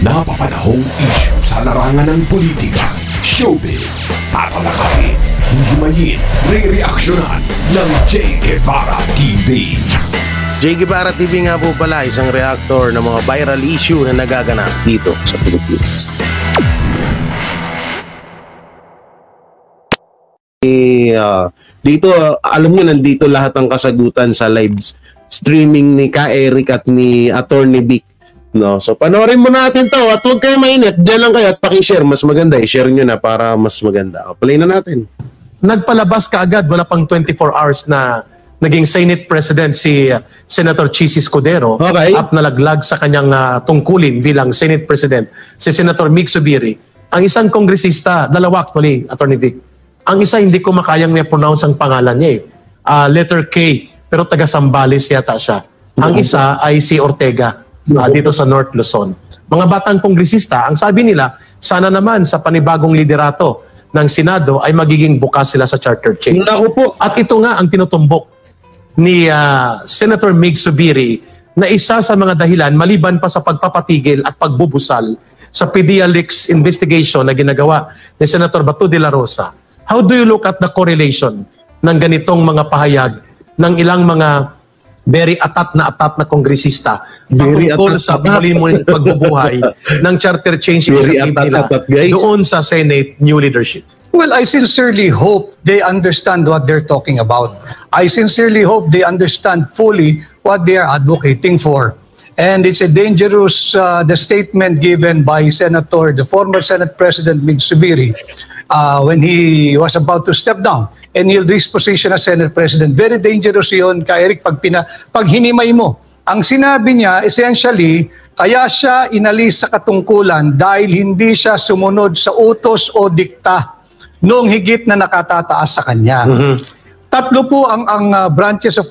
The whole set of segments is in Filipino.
Napapanahong issue sa larangan ng politika, showbiz, tatalakayin, himayin, re-reaksyonan ng J. Guevara TV. J. Guevara TV nga po pala, isang reactor ng mga viral issue na nagaganap dito sa Pilipinas. Dito, alam nyo, nandito lahat ng kasagutan sa live streaming ni Ka Eric at ni Attorney Vic. No, so panoorin mo natin to at huwag kayo mainit, dyan lang kayo at pakishare, mas maganda, i-share nyo na para mas maganda. Play na natin. Nagpalabas ka agad, wala pang 24 hours na naging Senate President si Senator Chis Escudero, okay, at nalaglag sa kanyang tungkulin bilang Senate President si Senator Mig Zubiri. Ang isang kongresista, dalawa actually, Attorney Vic. Ang isa hindi ko makayang pronounce ang pangalan niya letter K, pero taga Sambales yata siya. Ang isa ay si Ortega. Dito sa North Luzon. Mga batang kongresista, ang sabi nila, sana naman sa panibagong liderato ng Senado ay magiging bukas sila sa charter change. At ito nga ang tinutumbok ni Senator Mig Zubiri na isa sa mga dahilan maliban pa sa pagpapatigil at pagbubusal sa PDEA-Leaks investigation na ginagawa ni Senator Bato de la Rosa. How do you look at the correlation ng ganitong mga pahayag ng ilang mga very atat na kongresista patungkol sa muli-muling pagbubuhay ng charter change initiative nila doon sa Senate new leadership? Well, I sincerely hope they understand what they're talking about. I sincerely hope they understand fully what they are advocating for. And it's a dangerous the statement given by the former Senate President Mig Zubiri when he was about to step down and yield his position as Senate President. Very dangerous yun, Ka Eric, pag hinimay mo. Ang sinabi niya, essentially, kaya siya inalis sa katungkulan dahil hindi siya sumunod sa utos o dikta noong higit na nakatataas sa kanya. Tatlo po ang branches of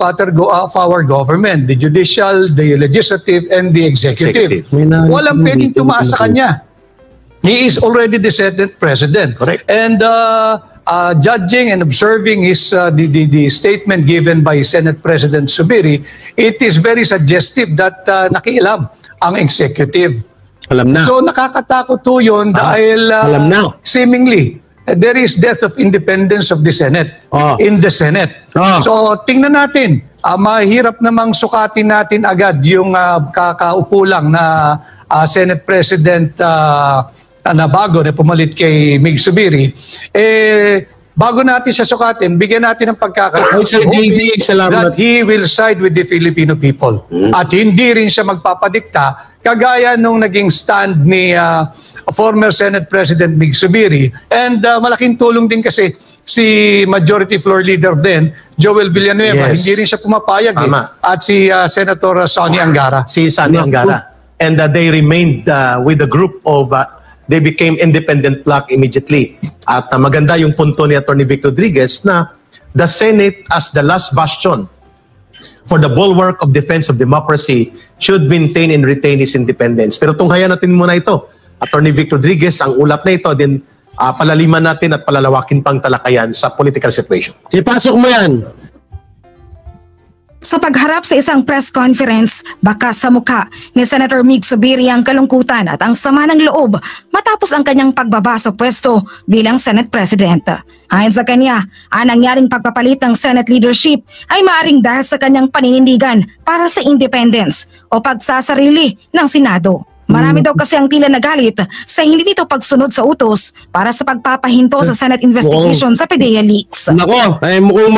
our government, the judicial, the legislative, and the executive. Walang pwedeng tumaas sa kanya. He is already the Senate President. Correct. And judging and observing his the statement given by Senate President Zubiri, it is very suggestive that nakialam ang executive. Alam na. So nakakatakot po yun dahil alam na. Seemingly there is death of independence of the Senate in the Senate. So tingnan natin, mahirap namang sukatin natin agad yung kakaupo lang na Senate President na bago na pumalit kay Mig Zubiri. Bago natin siya sukatin, bigyan natin ng pagkakataon that he will side with the Filipino people. At hindi rin siya magpapadikta kagaya nung naging stand ni former Senate President Mig Zubiri. And malaking tulong din kasi si Majority Floor Leader din, Joel Villanueva. Yes. Hindi rin siya pumapayag. At si Senator Sonny Angara. Si Sonny Angara. And they remained with the group of they became independent bloc immediately. At maganda yung punto ni Attorney Vic Rodriguez na the Senate as the last bastion for the bulwark of defense of democracy should maintain and retain its independence. Pero tunghayan natin muna ito. Attorney Vic Rodriguez, ang ulat na ito, din palaliman natin at palalawakin pang talakayan sa political situation. Ipasok mo yan. Sa pagharap sa isang press conference, bakas sa mukha ni Senator Mig Zubiri ang kalungkutan at ang sama ng loob matapos ang kanyang pagbaba sa pwesto bilang Senate President. Ayon sa kanya, ang nangyaring pagpapalit ng Senate leadership ay maaaring dahil sa kanyang paninindigan para sa independence o pagsasarili ng Senado. Marami daw kasi ang tila nagalit sa hindi dito pagsunod sa utos para sa pagpapahinto sa Senate investigation sa PDEA-Leaks. Nako, ay mukhang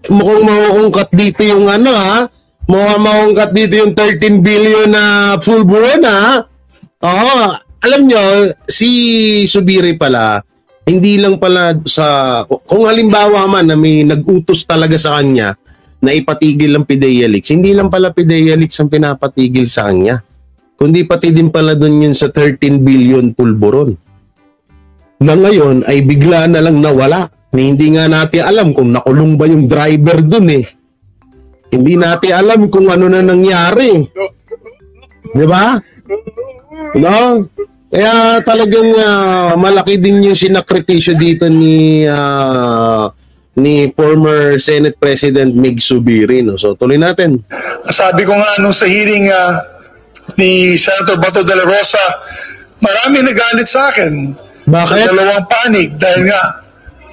mauungkat dito yung mukhang mauungkat dito yung 13 billion na full buwan alam nyo, si Zubiri pala, hindi lang pala kung halimbawa man na may nag-utos talaga sa kanya na ipatigil ang PDEA-Leaks, hindi lang pala PDEA-Leaks ang pinapatigil sa kanya. Kundi pati din pala doon yun sa 13 billion pulburon. Na ngayon ay bigla na lang nawala. Hindi nga natin alam kung nakulong ba yung driver doon Hindi natin alam kung ano na nangyari. Di ba? No? Kaya talagang malaki din yung sinakripisyo dito ni former Senate President Mig Zubiri. No? So tuloy natin. Sabi ko nga nung sa hearing ni Senator Bato de la Rosa, marami nagalit sa akin Bakit? sa dalawang panig dahil nga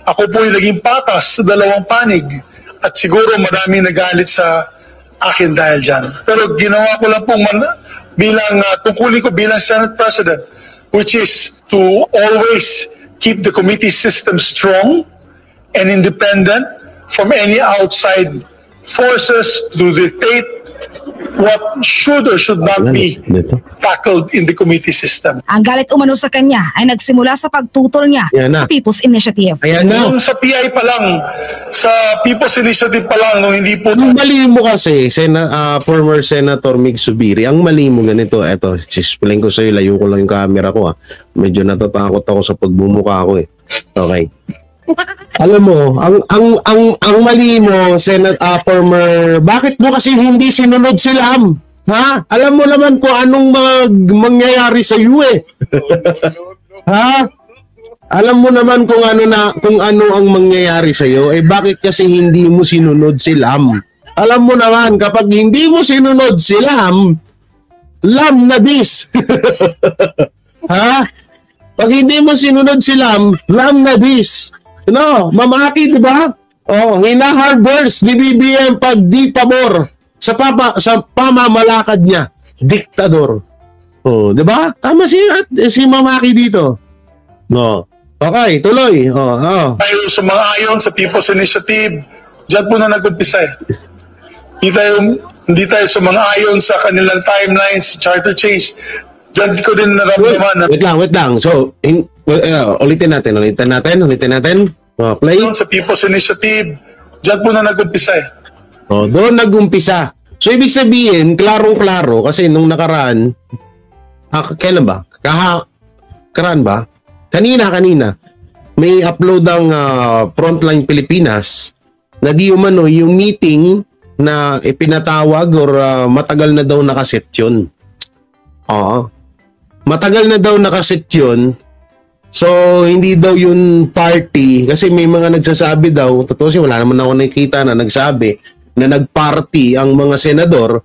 ako po yung naging patas sa dalawang panig at siguro marami nagalit sa akin dahil dyan. Pero ginawa ko lang pong bilang tungkulin ko bilang Senate President, which is to always keep the committee system strong and independent from any outside forces to dictate what should or should not be tackled in the committee system. Ang galit umano sa kanya ay nagsimula sa pagtutol niya Yan na. sa People's Initiative. Ayan na. Nung sa PI pa lang, sa People's Initiative pa lang, nung hindi po... Ang mali mo kasi, former Senator Mig Zubiri, ang mali mo ganito, eto, explain ko sa'yo, layo ko lang yung camera ko. Medyo natatakot ako sa pagbumuka ko eh. Okay. Alam mo, ang mali mo, former, bakit mo kasi hindi sinunod si Lam? Ha? Alam mo naman kung anong mangyayari sa iyo eh. Ha? Alam mo naman kung ano ang mangyayari sa iyo, eh bakit kasi hindi mo sinunod si Lam? Alam mo naman kapag hindi mo sinunod si Lam na this. Ha? Pag hindi mo sinunod si Lam na this. No, mamaki, di ba? Oh, hinaharbors ni BBM pag di pabor sa pamamalakad niya, diktador. Oh, di ba? Tama si mamaki dito. No. Okay, tuloy. Tayo sumang-ayon sa People's Initiative, dyan po na nag-umpisa eh. Hindi tayo sumang-ayon sa kanilang timelines, charter change. Dyan ko din naramdaman. Wait lang. So, ulitin natin. Play. Sa People's Initiative, dyan po na nag-umpisa eh. Doon nag-umpisa. So, ibig sabihin, klarong-klaro, kasi nung nakaraan, kailan ba? Karaan ba? Kanina, may upload ang Frontline Pilipinas na di umano yung meeting na ipinatawag or matagal na daw nakaset yun. Oo. Matagal na daw nakaset yun. So, hindi daw yun party kasi may mga nagsasabi daw, totoo siya, wala naman ako nakikita na nagsabi na nagparty ang mga senador,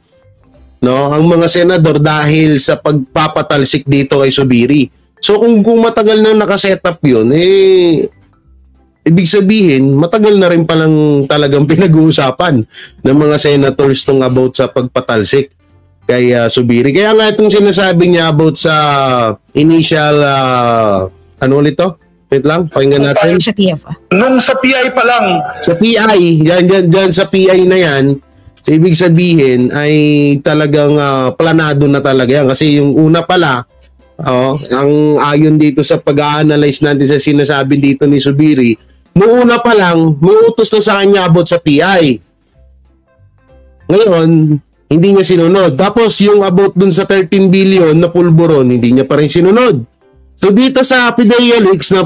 no? Ang mga senador dahil sa pagpapatalsik dito kay Zubiri. So, kung matagal na nakasetup yun, ibig sabihin, matagal na rin palang talagang pinag-uusapan ng mga senators tong about sa pagpatalsik kay Zubiri. Kaya nga itong sinasabi niya about sa initial, ano ulit to? Wait lang, pakinggan natin. Initiative. Nung sa PI pa lang, Sa PI, yan sa PI na yan, ibig sabihin ay talagang planado na talaga yan. Kasi yung una pala, ang ayon dito sa pag-a-analyze natin sa sinasabi dito ni Zubiri, noong una pa lang, may utos na sa kanya about sa PI. Ngayon, hindi niya sinunod. Tapos yung about dun sa 13 billion na pulburon, hindi niya pa rin sinunod. So dito sa PIDEA leaks na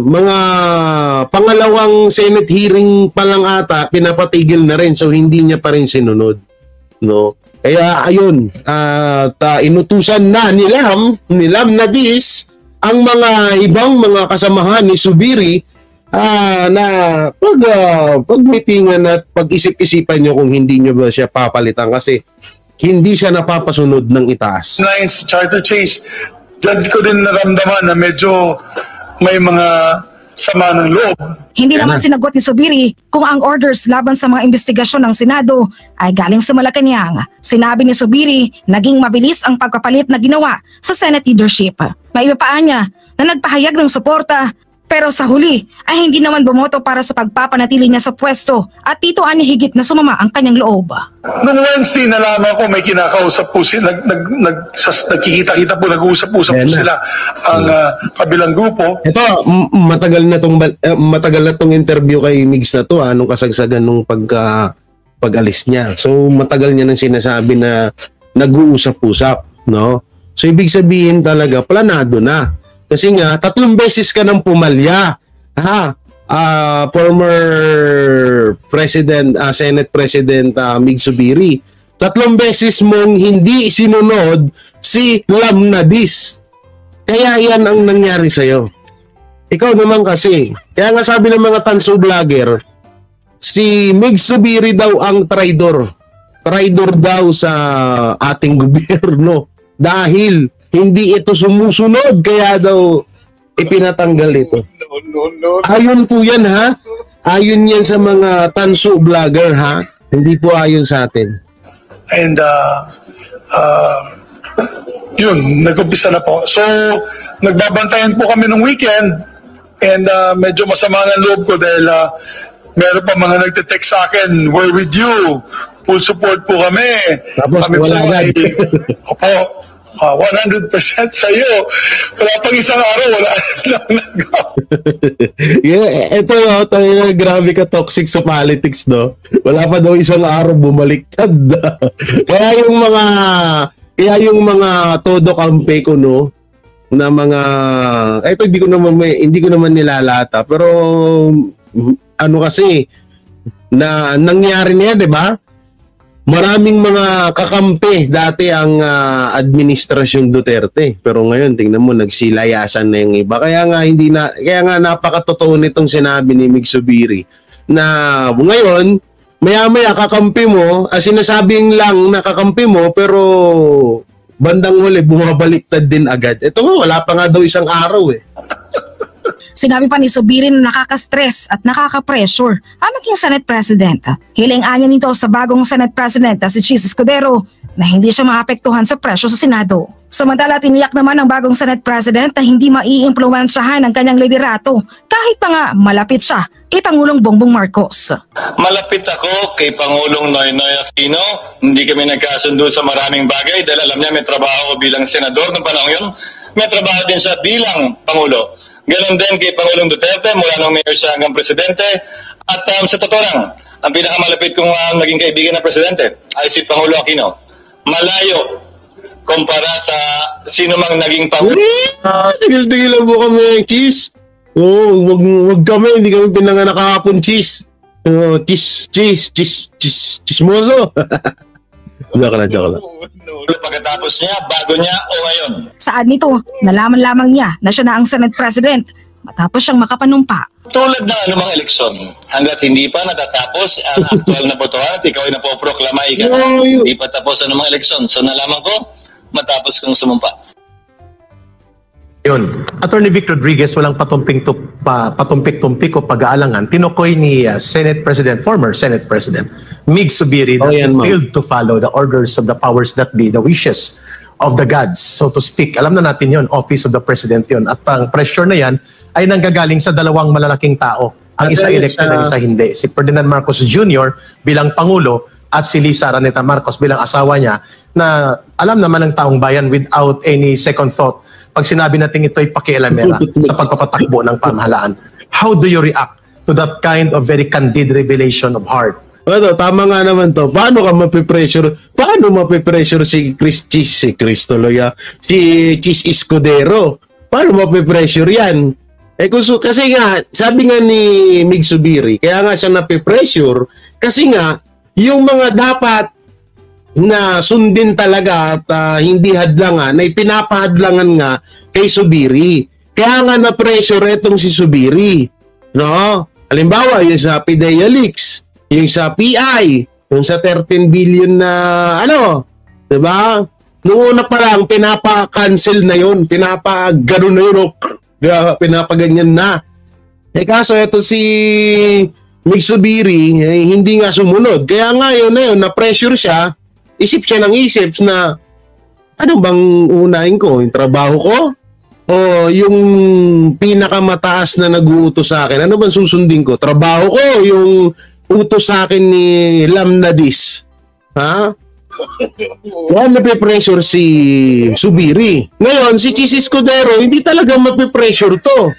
mga pangalawang Senate hearing pa lang ata, pinapatigil na rin. So hindi niya pa rin sinunod. No? Kaya ayun, inutusan na ni Lam na this, ang mga ibang mga kasamahan ni Zubiri na pag-meetingan at pag-isip-isipan nyo kung hindi nyo ba siya papalitan kasi hindi siya napapasunod ng itaas. Nines, charter change, dyan ko din naramdaman na medyo may mga sama ng loob. Hindi naman sinagot ni Zubiri kung ang orders laban sa mga investigasyon ng Senado ay galing sa Malacanang. Sinabi ni Zubiri, naging mabilis ang pagpapalit na ginawa sa Senate leadership. Maibapaan niya na nagpahayag ng suporta pero sa huli ay hindi naman bumoto para sa pagpapanatili niya sa pwesto at dito ani higit na sumama ang kanyang loob. Noong Wednesday, nalaman ko may kinakausap po sila, nagkikita-kita po, nag-uusap-usap po sila ang kabilang grupo. Ito, matagal na tong interview kay Migs na to, nung kasagsagan nung pag-alis niya. So, matagal niya nang sinasabi na nag-uusap-usap, no? So, ibig sabihin talaga, planado na. Kasi nga, 3 beses ka nang pumalya. Former President, Senate President Mig Zubiri. 3 beses mong hindi sinunod si Lam Nadis. Kaya yan ang nangyari sa'yo. Ikaw naman kasi. Kaya nga sabi ng mga tanso vlogger, si Mig Zubiri daw ang traidor. traidor daw sa ating gobyerno dahil hindi ito sumusunod kaya daw ipinatanggal ito. Ayon po yan ha. Ayon yan sa mga tanso vlogger ha. Hindi po ayon sa atin. And yun, nag-umpisa na po. So, nagbabantayan po kami ng weekend and medyo masama ng loob ko dahil meron pa mga nagte-text sa akin, we're with you, full support po kami. Tapos kami wala po agad. Opo, 100% sa iyo. Wala pang isang araw, wala lang nagawa. Yeah, ito grabe ka toxic sa politics, no? Wala pa daw isang araw bumaliktad. Kaya yung mga todo kampe ko, no, na mga ito hindi ko naman nilalata, pero ano kasi na nangyari niya, 'di ba? Maraming mga kakampi dati ang administrasyon Duterte, pero ngayon tingnan mo nagsilayasan na yung iba. Kaya nga napakatotoo nitong sinabi ni Mig Zubiri na ngayon maya-maya kakampi mo, sinasabing lang na kakampi mo pero bandang huli bumabaliktad din agad. Ito nga wala pa nga daw isang araw eh. Sinabi pa ni Zubiri na nakaka-stress at nakaka-pressure ang maging Senate President. Hiling-anya nito sa bagong Senate President na si Chis Escudero na hindi siya maapektuhan sa presyo sa Senado. Samantala, tiniyak naman ng bagong Senate President na hindi maiimpluwensyahan ang kanyang liderato kahit pa nga malapit siya kay Pangulong Bongbong Marcos. Malapit ako kay Pangulong Noynoy Aquino. Hindi kami nagkasundo sa maraming bagay dahil alam niya may trabaho bilang senador ng panahon yun. May trabaho din siya bilang Pangulo. Ganon din kay Pangulong Duterte mula nung mayor siya hanggang presidente. At sa totoo lang, ang pinakamalapit kong naging kaibigan na presidente ay si Pangulo Aquino. Malayo kumpara sa sino mang naging Pangulo. Tigil-tigilan mo kami, Chis. Wag kami, hindi kami pinanganak kahapon, Chis. Chismoso. Joke lang. Pagkatapos niya, bago niya o ngayon. Saad nito, nalaman lamang niya na siya na ang Senate President matapos siyang makapanumpa. Tulad ng anumang eleksyon, hanggat hindi pa natatapos ang aktual na botohan at ikaw ay napoproklama hindi pa tapos anumang eleksyon. So nalaman ko, matapos kong sumumpa. Yun. Attorney Vic Rodriguez, walang patumpik-tumpik o pag-aalangan. Tinukoy ni former Senate President Mig Zubiri that he failed to follow the orders of the powers that be, the wishes of the gods, so to speak. Alam na natin yon, Office of the President yon. At ang pressure na yan ay nanggagaling sa dalawang malalaking tao. Ang isa elected, ang isa hindi. Si Ferdinand Marcos Jr. bilang Pangulo at si Lisa Araneta Marcos bilang asawa niya na alam naman ng taong bayan without any second thought pag sinabi natin ito'y pakialamera sa pagpapatakbo ng pamahalaan. How do you react to that kind of very candid revelation of heart? Tama nga naman to. Paano ka mapipressure? Paano mapipressure si Chis Escudero? Paano mapipressure yan? Kasi nga, sabi nga ni Mig Zubiri, kaya nga siya napipressure, kasi nga, yung mga dapat na sundin talaga at hindi hadlangan, ay pinapahadlangan nga kay Zubiri. Kaya nga na-pressure itong si Zubiri. No? Halimbawa, yung sa PIDEA Leaks, yung sa PI, yung sa 13 billion na diba? Noong una pa lang, pinapa-cancel na yun, pinapa-gano'n na yun, pinapaganyan na. Kaso ito si Mig Zubiri, hindi nga sumunod. Kaya nga yun na-pressure siya, isip siya ng isip na ano bang unahin ko? Yung trabaho ko? O yung pinakamataas na nag-uutos sa akin? Ano bang susundin ko? Trabaho ko? Yung utos sa akin ni Lamnadis? Ha? Kaya napipressure si Zubiri. Ngayon, si Chis Escudero, hindi talaga mapipressure to.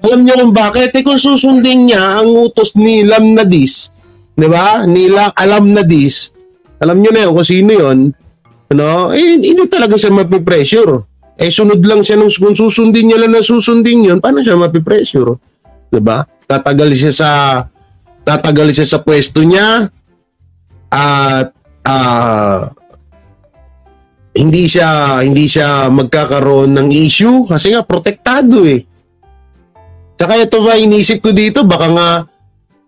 Alam niyo kung bakit? Kung susundin niya ang utos ni Lamnadis, di ba? Lamnadis, alam niyo na yun kung sino yun, hindi talaga siya mapipressure. Sunod lang siya kung susundin niya lang na susundin yun, paano siya mapipressure? Diba? Tatagal siya sa pwesto niya at hindi siya magkakaroon ng issue kasi nga protektado eh. Tsaka ito ba inisip ko dito, baka nga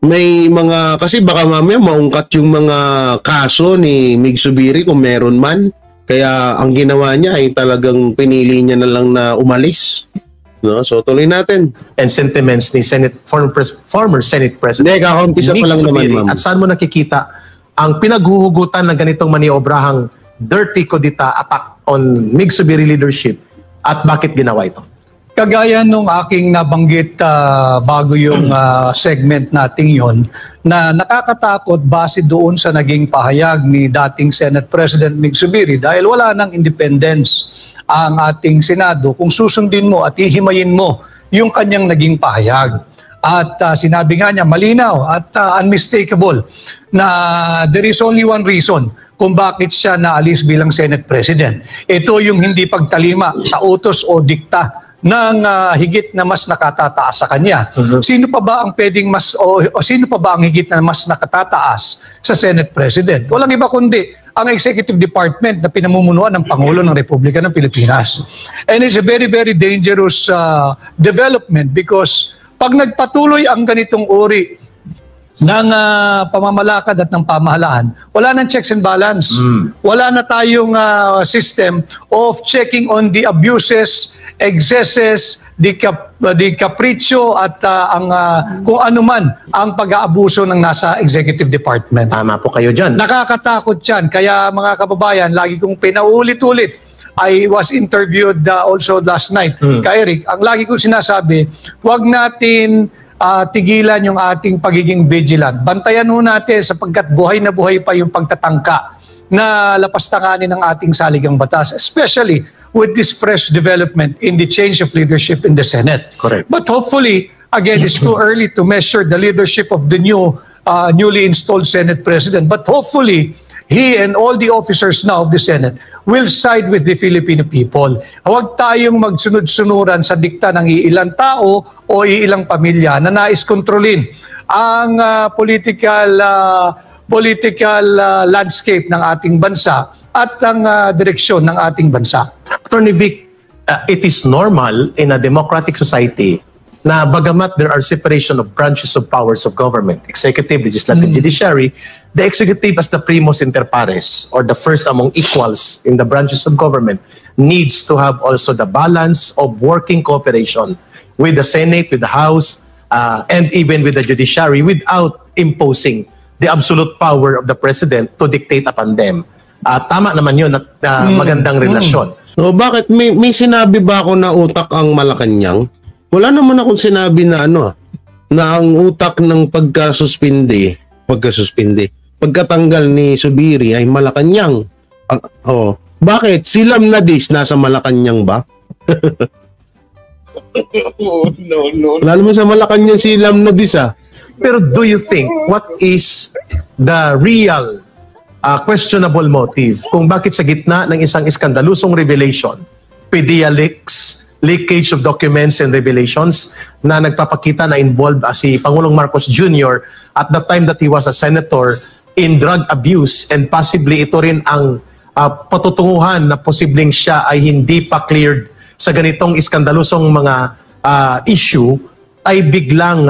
may mga, kasi baka mamaya maungkat yung mga kaso ni Mig Zubiri kung meron man. Kaya ang ginawa niya ay talagang pinili niya na lang na umalis. No? So tuloy natin. And sentiments ni former Senate President Hindi, kakaumpisa pa lang naman, ma'am. At saan mo nakikita ang pinaghuhugutan ng ganitong maniobrahang dirty kudita attack on Mig Zubiri leadership at bakit ginawa ito? Kagaya nung aking nabanggit bago yung segment nating yon, na nakakatakot base doon sa naging pahayag ni dating Senate President Mig Zubiri dahil wala nang independence ang ating Senado kung susundin mo at ihimayin mo yung kanyang naging pahayag. At sinabi nga niya malinaw at unmistakable na there is only one reason kung bakit siya naalis bilang Senate President. Ito yung hindi pagtalima sa utos o dikta ng higit na mas nakatataas sa kanya. Sino pa ba ang pwedeng mas o sino pa ba ang higit na mas nakatataas sa Senate President? Walang iba kundi ang Executive Department na pinamumunuan ng Pangulo ng Republika ng Pilipinas. And it's a very, very dangerous development because pag nagpatuloy ang ganitong uri ng pamamalakad at ng pamahalaan, wala nang checks and balance. Wala na tayong system of checking on the abuses, excesses, the capriccio at kung ano man ang pag-aabuso ng nasa executive department. Tama po kayo dyan. Nakakatakot yan. Kaya mga kababayan, lagi kong pinaulit-ulit. I was interviewed also last night kay Eric. Ang lagi kong sinasabi, huwag natin tigilan yung ating pagiging vigilant. Bantayan ho natin sapagkat buhay na buhay pa yung pagtatangka na lapastanganin ng ating saligang batas, especially with this fresh development in the change of leadership in the Senate. Correct. But hopefully, again, it's too early to measure the leadership of the newly installed Senate President. But hopefully, he and all the officers now of the Senate will side with the Filipino people. Huwag tayong magsunod-sunuran sa dikta ng iilang tao o iilang pamilya na nais kontrolin ang political landscape ng ating bansa at ang direksyon ng ating bansa. Attorney Vic, it is normal in a democratic society na bagamat there are separation of branches of powers of government, executive, legislative, judiciary, the executive as the primus inter pares or the first among equals in the branches of government needs to have also the balance of working cooperation with the Senate, with the House, and even with the judiciary without imposing the absolute power of the President to dictate upon them. Tama naman yun at magandang relasyon. So bakit may sinabi ba ako na utak ang Malacanang? Wala naman akong sinabi na na ang utak ng pagkatanggal ni Zubiri ay Malacanang. Bakit? Si Lamnadis nasa Malacanang ba? No. Lalo mo sa Malacanang si Lamnadis Pero do you think, what is the real questionable motive kung bakit sa gitna ng isang iskandalusong revelation, PDEA leakage of documents and revelations na nagpapakita na involved si Pangulong Marcos Jr. at the time that he was a senator in drug abuse and possibly ito rin ang patutunguhan na posibleng siya ay hindi pa cleared sa ganitong iskandalusong mga issue ay biglang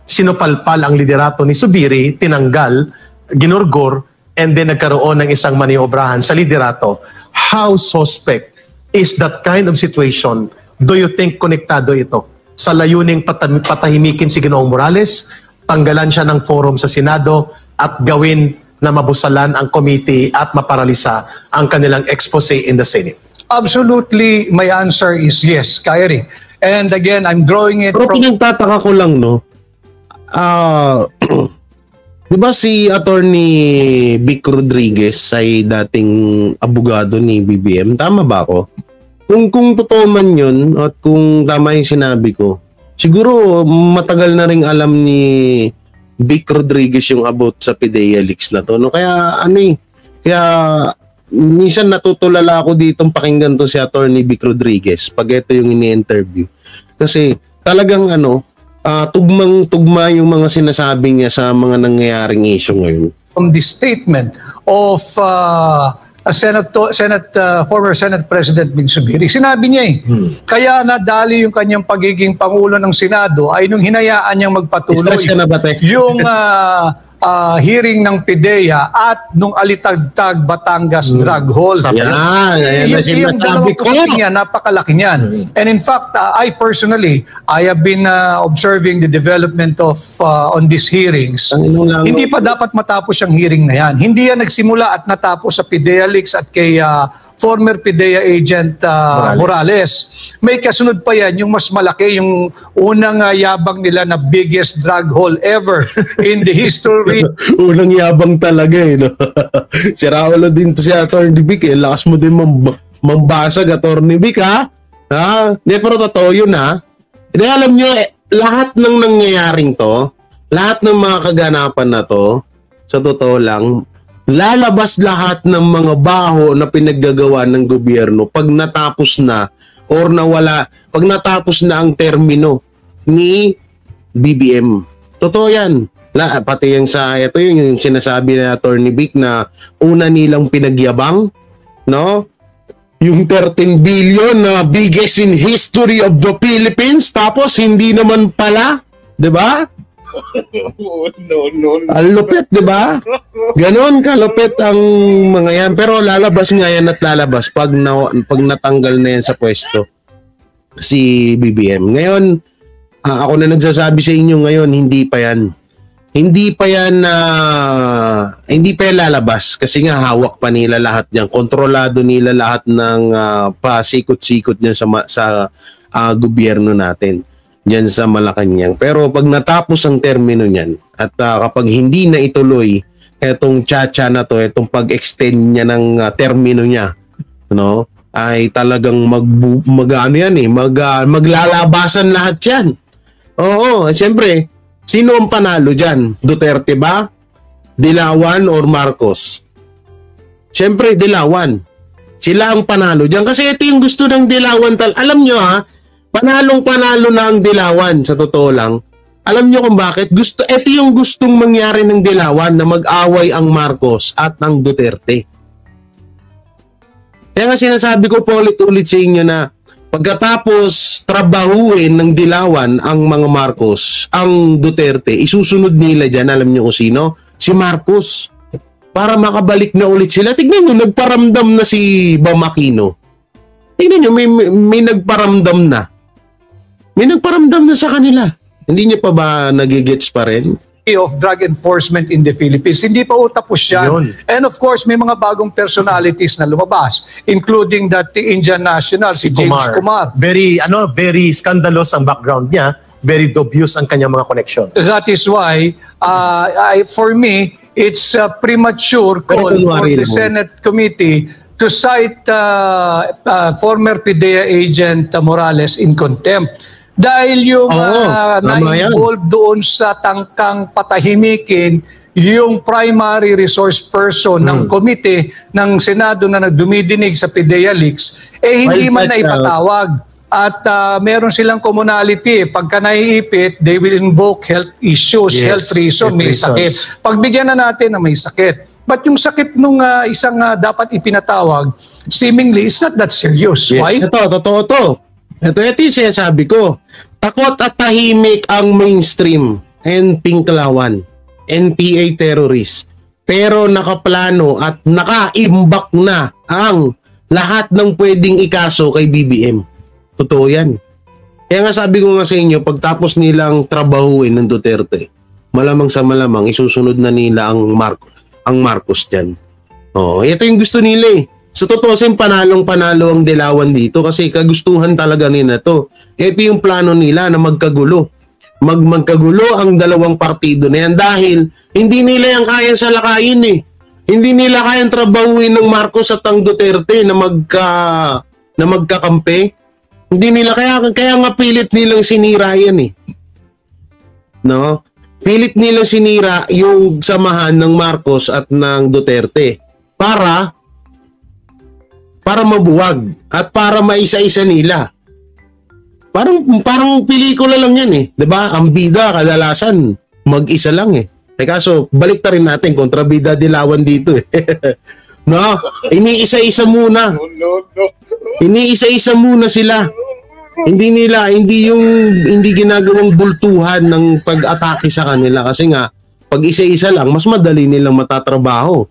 sinupalpal ang liderato ni Zubiri, tinanggal, ginurgor, and then nagkaroon ng isang maniobrahan sa liderato. How suspect is that kind of situation? Do you think konektado ito sa layuning patahimikin si Ginoong Morales, tanggalan siya ng forum sa Senado at gawin na mabusalan ang committee at maparalisa ang kanilang expose in the Senate? Absolutely, my answer is yes, Kyrie. And again, I'm drawing it Pero pinagtataka ko lang, di ba si Attorney Vic Rodriguez ay dating abogado ni BBM? Tama ba ako? Kung totoo man yun at kung tama yung sinabi ko, siguro matagal na rin alam ni Vic Rodriguez yung about sa PDEA leaks na to. Kaya kaya minsan natutulala ako ditong pakinggan to si Attorney Vic Rodriguez pag ito yung ini-interview. Kasi talagang tugmang-tugma yung mga sinasabi niya sa mga nangyayaring issue ngayon. From the statement of former Senate President Mig Zubiri. Sinabi niya kaya nadali yung kanyang pagiging Pangulo ng Senado ay nung hinayaan niyang magpatuloy Stress ka na ba, te? yung hearing ng PIDEA at nung Alitagtag Batangas drug haul. Yan na Yung sinasabi ko. niya, napakalaki niyan. And in fact, I personally, I have been observing the development of on these hearings. Hindi pa dapat matapos ang hearing na yan. Hindi yan nagsimula at natapos sa PIDEA leaks at kay former PIDEA agent Morales. May kasunod pa yan, yung mas malaki, yung unang yabang nila na biggest drug haul ever in the history. Unang yabang talaga no? Si Raulo din to si Atty. Vic lakas mo din mambasag Atty. Vic ha? Hindi, pero totoo yun ha. Hindi, alam nyo, lahat ng nangyayaring to, lahat ng mga kaganapan na to, sa totoo lang, lalabas lahat ng mga baho na pinaggagawa ng gobyerno pag natapos na or nawala, pag natapos na ang termino ni BBM. Totoo yan. Pati yung ito yung sinasabi na Atty. Vic na una nilang pinagyabang, no? Yung 13 billion na biggest in history of the Philippines, tapos hindi naman pala, 'di ba? No. Alupit, 'di ba? Ganon kalupit ang mga yan, pero lalabas nga yan at lalabas pag natanggal na yan sa pwesto si BBM. Ngayon, ako na nagsasabi sa inyo ngayon, hindi pa yan lalabas kasi nga hawak pa nila lahat niyan. Kontrolado nila lahat ng pasikot-sikot niyan sa gobyerno natin diyan sa Malacanang. Pero pag natapos ang termino niyan at kapag hindi na ituloy etong tsa-tsa na to, etong pag-extend niya ng termino niya, no? Ay talagang maglalabasan lahat 'yan. Oo, siyempre. Sino ang panalo dyan? Duterte ba? Dilawan or Marcos? Siyempre, Dilawan. Sila ang panalo dyan. Kasi ito yung gusto ng Dilawan. Alam nyo panalong-panalo na ang Dilawan, sa totoo lang. Alam nyo kung bakit? Ito yung gustong mangyari ng Dilawan na mag-away ang Marcos at ang Duterte. Kaya nga sinasabi ko po ulit-ulit sa inyo na pagkatapos trabahuin ng Dilawan ang mga Marcos, ang Duterte, isusunod nila dyan, alam nyo kung sino? Si Marcos. Para makabalik na ulit sila. Tignan nyo, nagparamdam na si Bam Aquino. Tignan nyo, may nagparamdam na. May nagparamdam na sa kanila. Hindi nyo pa ba nagigets pa rin? Of drug enforcement in the Philippines. Hindi pa tapos yan. And of course, may mga bagong personalities na lumabas, including that the Indian national, si James Kumar. Very scandalous ang background niya. Very dubious ang kanyang mga connection. That is why, for me, it's a premature call for the Senate Committee to cite former PIDEA agent Morales in contempt. Dahil yung na-involve doon sa tangkang patahimikin yung primary resource person ng komite ng Senado na nagdumidinig sa PIDEA leaks, hindi man na ipatawag. At meron silang commonality. Pagka naiipit, they will invoke health issues, health reason, may sakit. Pagbigyan na natin na may sakit. But yung sakit nung isang dapat ipinatawag, seemingly, it's not that serious. Yes. Why? Totoo to. Ito yung sinasabi ko. Takot at tahimik ang mainstream and Pinklawan, NPA terrorist. Pero nakaplano at nakaimbak na ang lahat ng pwedeng ikaso kay BBM. Totoo yan. Kaya nga sabi ko nga sa inyo, pagtapos nilang trabahuin ng Duterte, malamang sa malamang isusunod na nila ang Marcos dyan. Ito yung gusto nila eh. So totoo panalong-panalo ang Dilawan dito kasi kagustuhan talaga nila to. Ito yung plano nila na magkagulo. Magkagulo ang dalawang partido na yan dahil hindi nila yan kaya salakayin eh. Hindi nila kayang trabahuin ng Marcos at ang Duterte na magkakampi. Hindi nila kaya nga pilit nilang sinira yan eh. No? Pilit nilang sinira yung samahan ng Marcos at ng Duterte para mabuwag at para maisa-isa nila. Parang pelikula lang yan eh. 'Di ba? Ang bida kadalasan mag-isa lang eh. Kaso balik ta rin natin kontrabida Dilawan dito eh. No? Iniisa-isa muna. Iniisa-isa muna sila. Hindi ginagawang bultuhan ng pag-atake sa kanila kasi nga pag isa-isa lang mas madali nilang matatrabaho.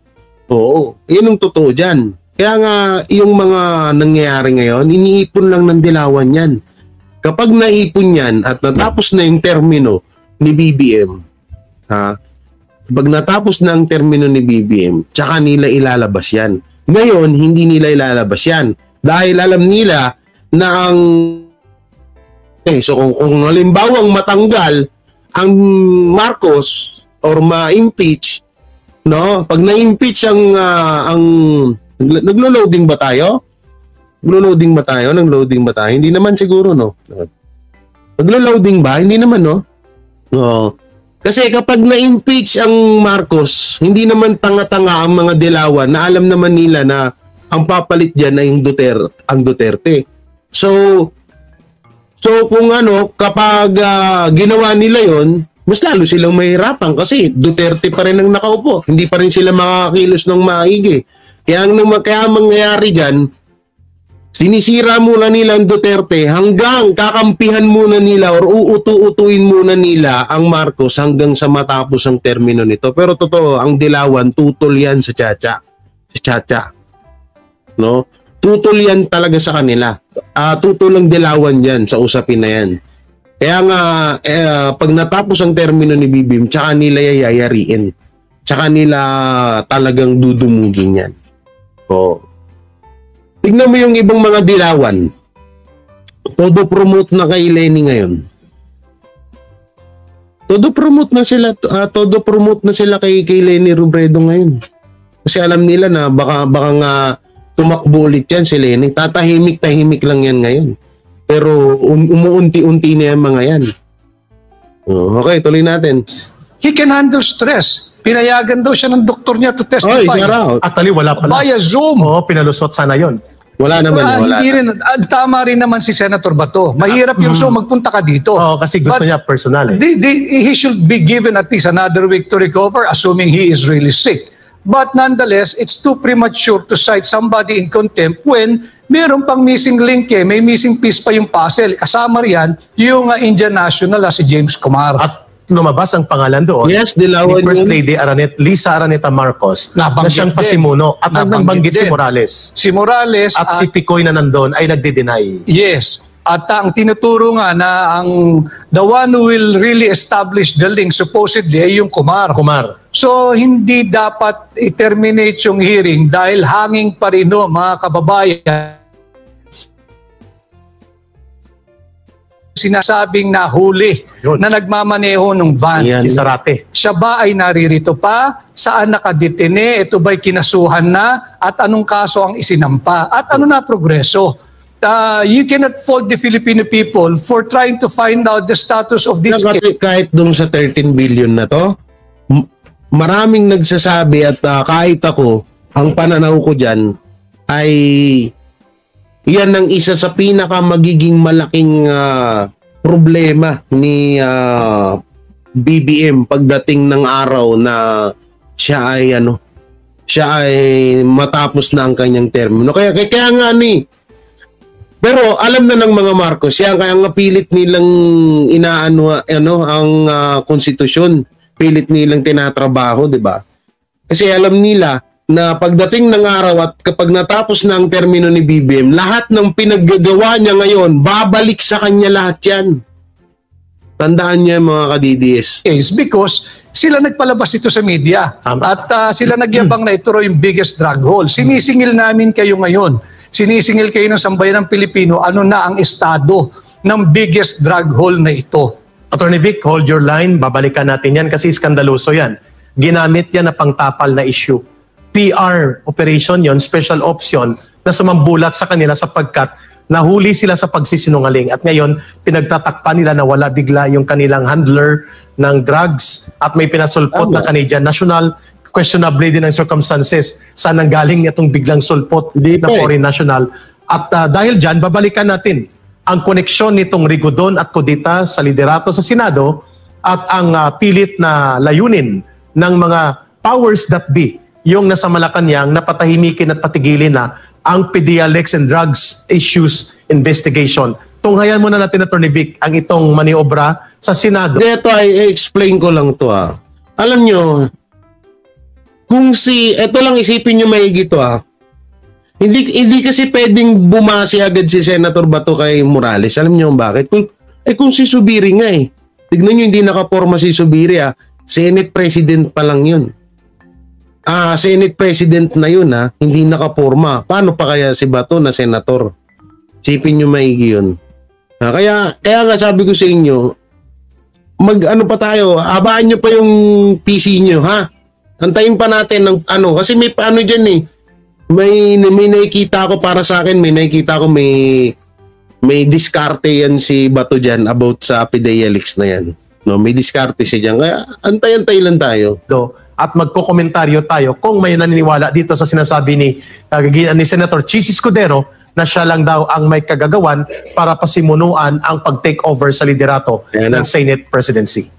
Oo, 'yun ang totoo diyan. Kaya nga yung mga nangyayari ngayon, iniipon lang ng dilawan 'yan. Kapag naipon 'yan at natapos na yung termino ni BBM, kapag natapos na ang termino ni BBM, tsaka nila ilalabas 'yan. Ngayon, hindi nila ilalabas 'yan dahil alam nila na ang so kung halimbawang matanggal ang Marcos or ma-impeach, no? Pag na-impeach ang naglo-loading ba tayo? Naglo-loading ba tayo? Nag-loading ba tayo? Hindi naman siguro, no? Naglo-loading ba? Hindi naman, no? No. Kasi kapag na-impeach ang Marcos, hindi naman tanga-tanga ang mga dilawan na alam naman nila na ang papalit diyan ay ang Duterte. So kung kapag ginawa nila yon, mas lalo silang mahirapan kasi Duterte pa rin ang nakaupo. Hindi pa rin sila makakilos ng maigi. Kaya mangyayari dyan, sinisira muna nila ang Duterte hanggang kakampihan muna nila or uutu-utuin muna nila ang Marcos hanggang sa matapos ang termino nito. Pero totoo, ang dilawan, tutol yan sa Chacha. Si Chacha. No? Tutol yan talaga sa kanila. Tutol ang dilawan yan sa usapin na yan. Kaya nga, pag natapos ang termino ni BBM, tsaka nila yayariin. Tsaka nila talagang dudumugin yan. So, tignan mo yung ibang mga dilawan. Todo promote na kay Lenny ngayon. Todo promote na sila kay Lenny Robredo ngayon. Kasi alam nila na baka nga tumakbo ulit yan si Lenny. Tatahimik lang yan ngayon. Pero umuunti-unti na yan mga yan. Okay, tuloy natin. He can handle stress. Pinayagan daw siya ng doktor niya to testify. Actually, wala pala. Via Zoom. Pinalusot sana yon. Wala naman. Hindi rin. Tama rin naman si Senator Bato. Mahirap yung Zoom, magpunta ka dito. Kasi gusto niya personal. He should be given at least another week to recover, assuming he is really sick. But nonetheless, it's too premature to cite somebody in contempt when meron pang missing link may missing piece pa yung puzzle. Kasama riyan yung Indian national si James Kumar. At lumabas ang pangalan doon. Yes, dilawan ni First yun. Lady Lisa Araneta Marcos na siyang pasimuno at nabanggit si Morales. Si Morales at si Picoy na nandun ay nagde-deny. Yes. At ang tinuturo nga na the one who will really establish the link supposedly ay yung Kumar. So hindi dapat i-terminate yung hearing dahil hanging pa rin mga kababayan. Sinasabing nahuli na nagmamaneho ng van. Si Sarate. Siya ba ay naririto pa? Saan nakadetine? Ito ba'y kinasuhan na? At anong kaso ang isinampa? At ano na progreso? You cannot fault the Filipino people for trying to find out the status of this case. Kahit dun sa 13 billion na to, maraming nagsasabi at kahit ako, ang pananaw ko dyan ay yan ang isa sa pinaka magiging malaking problema ni BBM pagdating ng araw na siya ay matapos na ang kanyang termino. Kaya nga pero alam na ng mga Marcos yan, kaya nga pilit nilang ang konstitusyon, pilit nilang tinatrabaho, di ba? Kasi alam nila na pagdating ng araw at kapag natapos na ang termino ni BBM, lahat ng pinaggagawa niya ngayon, babalik sa kanya lahat yan. Tandaan niya mga ka-DDS. Yes, because sila nagpalabas ito sa media. At sila nagyabang na ito yung biggest drug hole. Sinisingil namin kayo ngayon. Sinisingil kayo ng sambayan ng Pilipino, ano na ang estado ng biggest drug hole na ito. Attorney Vic, hold your line. Babalikan natin yan kasi skandaloso yan. Ginamit yan na pangtapal na issue. PR operation yon, special option na sumambulat sa kanila sapagkat nahuli sila sa pagsisinungaling. At ngayon, pinagtatakpan nila na wala bigla yung kanilang handler ng drugs at may pinasulpot na Canadian national. Questionably din ang circumstances saan nanggaling itong biglang sulpot na foreign national. At dahil dyan, babalikan natin ang koneksyon nitong Rigodon at Codita sa liderato sa Senado at ang pilit na layunin ng mga powers that be yung nasa Malacanang na patahimikin at patigilin na ang PDLX and drugs issues investigation. Tunghayan muna natin, Atty. Vic, ang itong maniobra sa Senado. Dito ay explain ko lang to Alam nyo, eto lang isipin nyo maigi to Hindi kasi pwedeng bumasi agad si Senator Bato kay Morales. Alam nyo bakit? Kung si Zubiri nga Tignan nyo, hindi nakaporma si Zubiri Senate President pa lang yun. Senate President na yun hindi nakaporma. Paano pa kaya si Bato na Senator? Sipin nyo maigi yun. Kaya nga sabi ko sa inyo, mag-ano pa tayo, abaan nyo pa yung PC nyo, Antayin pa natin ng kasi may paano dyan may nakikita ko para sa akin, may nakikita ko may diskarte yan si Bato dyan about sa PDLX na yan. No, may diskarte siya dyan. Kaya antay-antay lang tayo. At magkokomentaryo tayo kung may naniniwala dito sa sinasabi ni Senator Chis Escudero na siya lang daw ang may kagagawan para pasimunuan ang pag-take over sa liderato ng Senate presidency.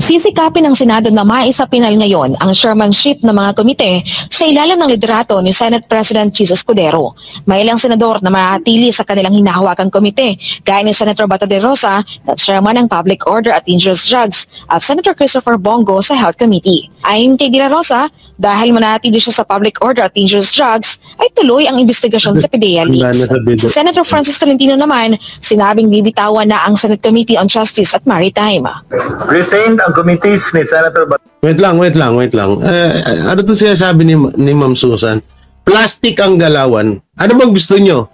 Sisikapin ng Senado na maisapinal ngayon ang chairmanship ng mga komite sa ilalim ng liderato ni Senate President Chis Escudero. May ilang senador na manatili sa kanilang hinahawakang komite, gaya ni Senator Bato de Rosa na chairman ng Public Order at Dangerous Drugs at Senator Christopher Bongo sa Health Committee. Ayon kay De La Rosa, dahil manatili siya sa Public Order at Dangerous Drugs, ay tuloy ang investigasyon sa PDLX. Si Senator Francis Tolentino naman, sinabing bibitawan na ang Senate Committee on Justice at Maritime. Retained ang committees ni Senator Bato. Wait lang. Ano to sinasabi ni Ma'am Susan? Plastic ang galawan. Ano bang gusto nyo?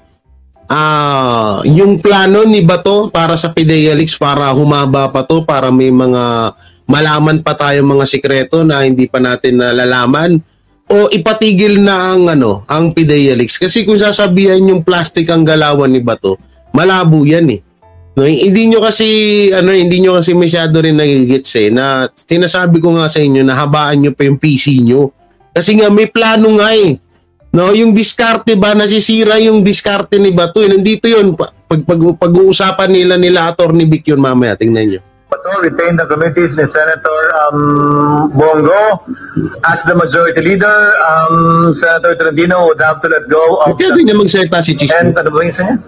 Yung plano ni Bato para sa PDLX para humaba pa to, para may mga malaman pa tayo mga sikreto na hindi pa natin nalalaman, o ipatigil na ang PDLX? Kasi kung sasabihan yung plastic ang galawan ni Bato, malabo yan No, hindi nyo kasi masyado rin nagigits na sinasabi ko nga sa inyo na habaan nyo pa yung PC nyo. Kasi nga may plano nga No, yung diskarte ba, nasisira yung diskarte ni Bato. Nandito yun. Pag-uusapan nila Atty. Vic yun mamaya. Tingnan nyo. Bato retained the committees ni Senator Bongo. As the majority leader, Senator Tolentino would have to let go of... Kaya ganyan magsalita si Chis. And ano ba yung isa niya?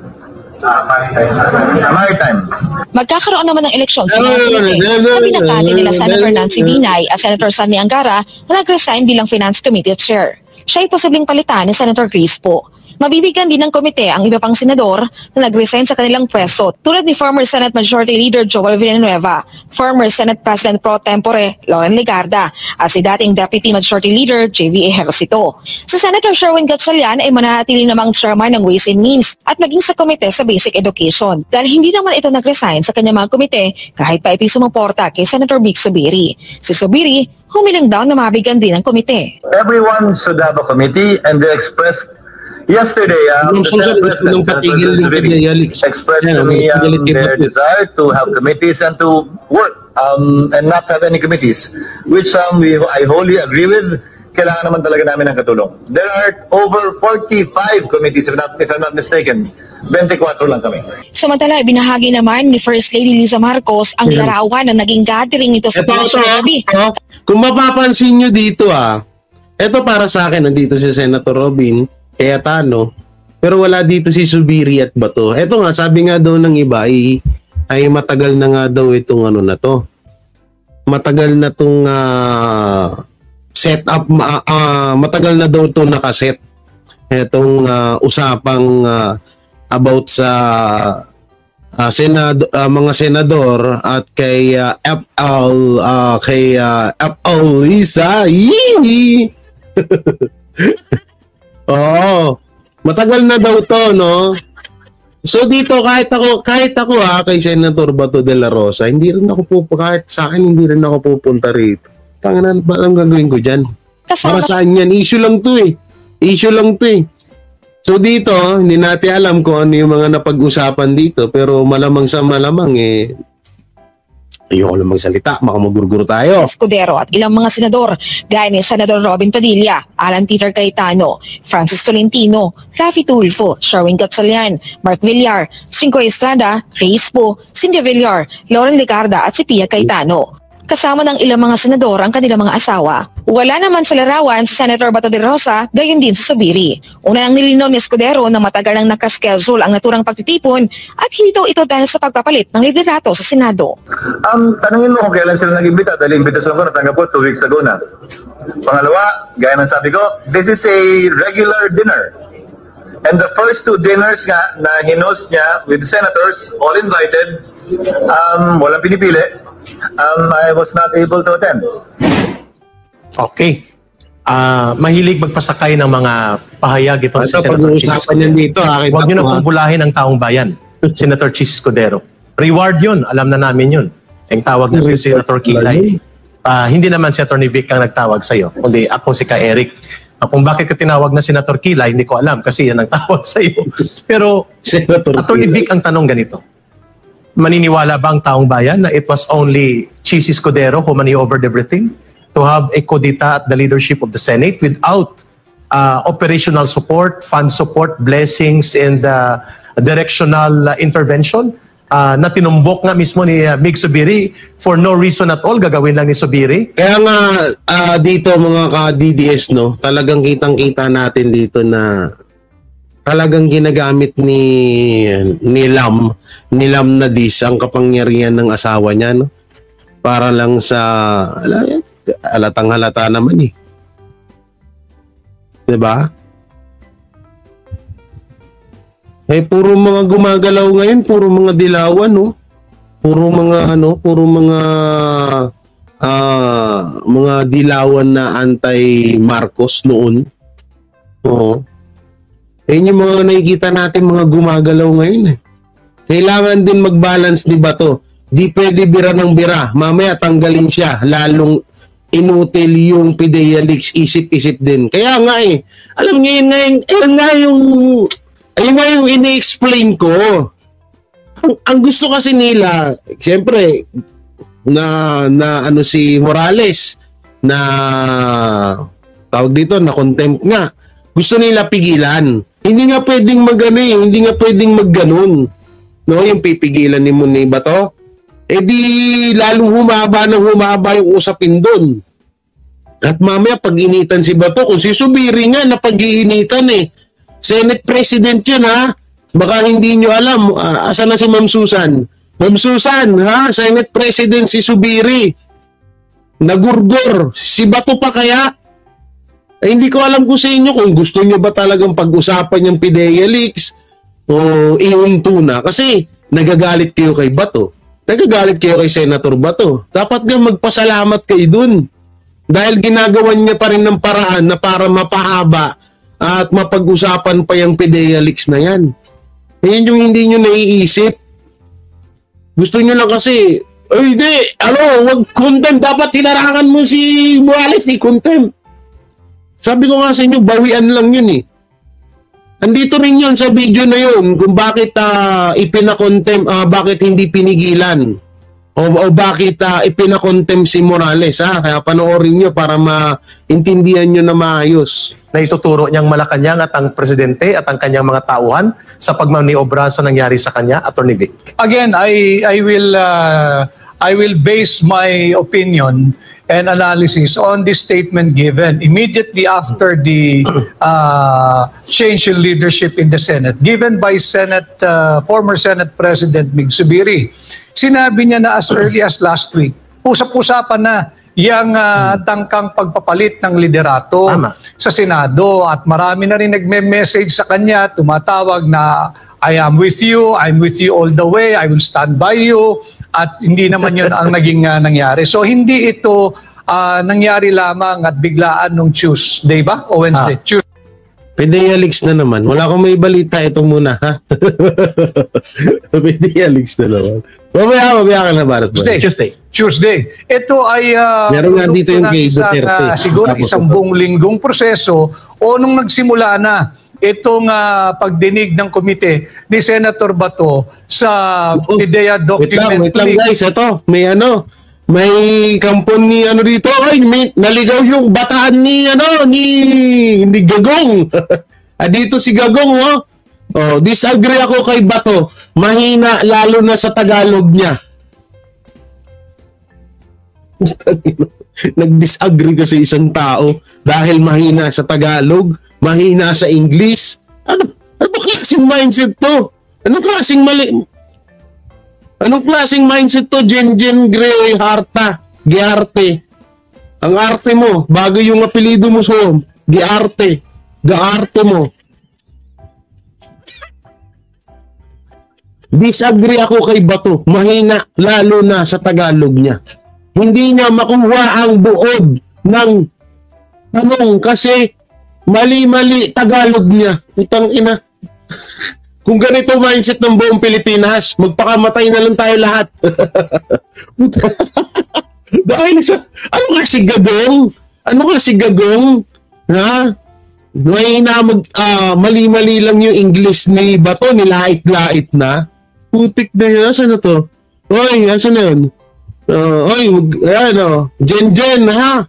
Maritime. Magkakaroon naman ng eleksyon sa mga komite na binakati nila Senator Nancy Binay at Senator Sunny Angara na nag-resign bilang Finance Committee Chair. Siya ay posibleng palitan ni Senator Crispo. Mabibigyan din ng komite ang iba pang senador na nag-resign sa kanilang pwesto tulad ni former Senate Majority Leader Joel Villanueva, former Senate President Pro Tempore Loren Legarda at si dating Deputy Majority Leader J.V. Ejercito. Si Senator Sherwin Gatchalian ay mananatili namang chairman ng Ways and Means at maging sa komite sa Basic Education dahil hindi naman ito nag-resign sa kanyang mga komite kahit pa ito sumuporta kay Senator Vic Zubiri. Si Zubiri, humiling daw na mabigyan din ng komite. Everyone should have a committee and they expressed yesterday, the Senate President, Senator Zubiri, expressed to me their desire to have committees and to work and not have any committees, which I wholly agree with. Kailangan naman talaga namin ng katulong. There are over 45 committees, if I'm not mistaken. 24 lang kami. Samantala, binahagi naman ni First Lady Liza Marcos ang larawan na naging gathering nito sa Palacio ng Gabi. Kung mapapansin nyo dito ito para sa akin, nandito si Senator Robin Cayetano, pero wala dito si Zubiri at Bato. Ito nga, sabi nga daw ng iba ay matagal na nga daw itong na to. Matagal na itong setup, matagal na daw ito nakaset. Itong usapang about sa mga senador at kay FL Lisa. Matagal na daw to, no? So dito kahit ako kay Senator Bato de la Rosa, hindi rin ako kahit sa akin hindi rin ako pupunta rito. Tangan ba ang gagawin ko diyan? Para saan yan? Issue lang to. So dito, hindi natin alam kung ano yung mga napag-usapan dito, pero malamang sa malamang ayoko lang magsalita, baka magurguro tayo. Escudero at ilang mga senador, gaya ni Senador Robin Padilla, Alan Peter Cayetano, Francis Tolentino, Raffy Tulfo, Sherwin Gatchalian, Mark Villar, Cinco Estrada, Crispo, Cindy Villar, Loren Legarda at si Pia Cayetano. kasama ng ilang mga senador ang kanilang mga asawa. Wala naman sa larawan si Senator Bato de Rosa, gayon din sa Subiri. Una nang nilinaw ni Escudero na matagal nang nakaschedule ang naturang pagtitipon at hindi daw ito dahil sa pagpapalit ng liderato sa Senado. Tanungin mo kung kailan sila nag-imbita dahil imbitasyon ko natanggap ko 2 weeks ago na. Pangalawa, gaya ng sabi ko, this is a regular dinner. And the first 2 dinners nga na hinost niya with senators, all invited, walang pinipili, I was not able to attend. Okay. Mahilig magpasakay ng mga pahayag ito si Senator pag-uusapan niyan dito. Huwag nyo nang kumbulahin ang taong bayan, Senator Chis Escudero. Reward yun, alam na namin yun. Ang tawag na si Senator Kilay. Hindi naman si Atty. Vic ang nagtawag sa'yo, kundi ako si Ka Eric. Kung bakit ka tinawag na Senator Kilay, hindi ko alam kasi yan ang tawag sa'yo. Pero Atty. Vic ang tanong ganito. Maniniwala ba ang taong bayan na it was only Chis Escudero who maneuvered everything to have a kudita at the leadership of the Senate without operational support, fund support, blessings, and directional intervention? Na tinumbok nga mismo ni Mig Subiri for no reason at all, gagawin lang ni Subiri. Kaya nga dito mga ka-DDS, no, talagang kitang-kita natin dito na talagang ginagamit ni Lam Nadis ang kapangyarihan ng asawa niya, no, para lang sa halatang halata naman eh. 'Di ba? Eh, puro mga gumagalaw ngayon, puro mga dilawan, no? Puro mga mga dilawan na anti-Marcos noon. Oo. Ayun yung mga nakikita natin mga gumagalaw ngayon eh. Kailangan din mag-balance ni Bato. Di pwede bira ng bira. Mamaya tanggalin siya. Lalong inutil yung PDEA leaks. Isip-isip din. Kaya nga eh. Alam niyo ayun nga yung ini-explain ko. Ang gusto kasi nila, siyempre, na ano si Morales, na tawag dito, na contempt nga. Gusto nila pigilan. Hindi nga pwedeng hindi nga pwedeng magganon. No, yung pipigilan ni Bato. Eh di lalong humaba yung usapin doon. At mamaya pag-initan si Bato, kung si Subiri nga na pag-iinitan eh. Senate President yun ha. Baka hindi nyo alam. Asa na si Ma'am Susan? Ma'am Susan, ha? Senate President si Subiri. Nagurgor. Si Bato pa kaya? Eh, hindi ko alam kung sa inyo kung gusto nyo ba talagang pag-usapan yung PDEA leaks o iunto na. Kasi nagagalit kayo kay Bato. Nagagalit kayo kay Senator Bato. Dapat nga magpasalamat kayo dun. Dahil ginagawan niya pa rin ng paraan na para mapahaba at mapag-usapan pa yung PDEA leaks na yan. Yan yung hindi nyo naiisip. Gusto nyo lang kasi, hindi, wag contempt. Dapat hinarangan mo si Morales, ni contempt. Sabi ko nga sa inyo, bawian lang yun eh. Andito rin yun sa video na yun kung bakit ipinakontempt, bakit hindi pinigilan. O bakit ipinakontempt si Morales. Kaya panoorin nyo para maintindihan nyo na maayos. Na ituturo niyang Malacanang at ang presidente at ang kanyang mga tauhan sa pagmaniobra sa nangyari sa kanya, Atty. Vic? Again, I will base my opinion and analysis on the statement given immediately after the change in leadership in the Senate, given by former Senate President Mig Subiri. Sinabi niya na as early as last week, usap-usapan na yung tangkang pagpapalit ng liderato sa Senado at marami na rin nagme-message sa kanya, tumatawag na I am with you, I'm with you all the way, I will stand by you, at hindi naman yun ang naging nangyari. So hindi ito nangyari lamang at biglaan nung Tuesday ba? O Wednesday? Tuesday. PDEA leaks na naman. Wala akong may balita. Ito muna, ha? PDEA leaks na naman. Mamaya ka na, Barat Boy. Tuesday. Ito ay meron nga dito yung kay Duterte. Siguro isang buong linggong proseso o nung nagsimula na itong pagdinig ng komite ni Senator Bato sa PDEA document. Wait lang guys, ito. May kampon ni dito. Ay, naligaw yung bataan ni Gagong. Dito si Gagong, disagree ako kay Bato. Mahina lalo na sa Tagalog niya. Nag-disagree ka sa isang tao dahil mahina sa Tagalog, mahina sa English. Ano ba klaseng mindset to? Anong klaseng mindset to, Jenjen Gray Harta? Giarte. Ang arte mo, bago yung apelido mo so, Giarte. Gaarte mo. Disagree ako kay Bato. Mahina, lalo na sa Tagalog niya. Hindi niya makuha ang buod ng tanong kasi mali-mali Tagalog niya. Utang ina. Kung ganito mindset ng buong Pilipinas, magpakamatay na lang tayo lahat. Dahil sa, ano kasi gagong? Ano kasi gagong? Ha? Mali-mali lang yung English ni Bato, nilait-lait na. Putik na yun. Asan na to? Oy, asan na yun? Jen, ha?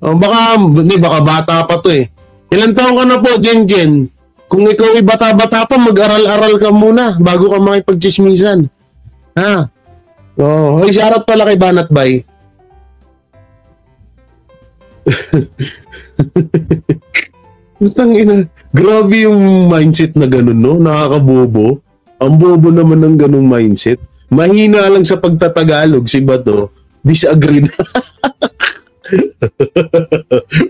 Baka bata pa to eh. Ilan taon ka na po, Jen? Kung ikaw ay bata-bata pa, mag-aral-aral ka muna bago ka makipag-chismisan. Ha? Hoy, shoutout pala kay Banat Bay. Ina, grabe yung mindset na ganun, no? Nakakabobo. Ang bobo naman ng ganung mindset. Mahina lang sa pagtatagalog si Bato. Disagree na.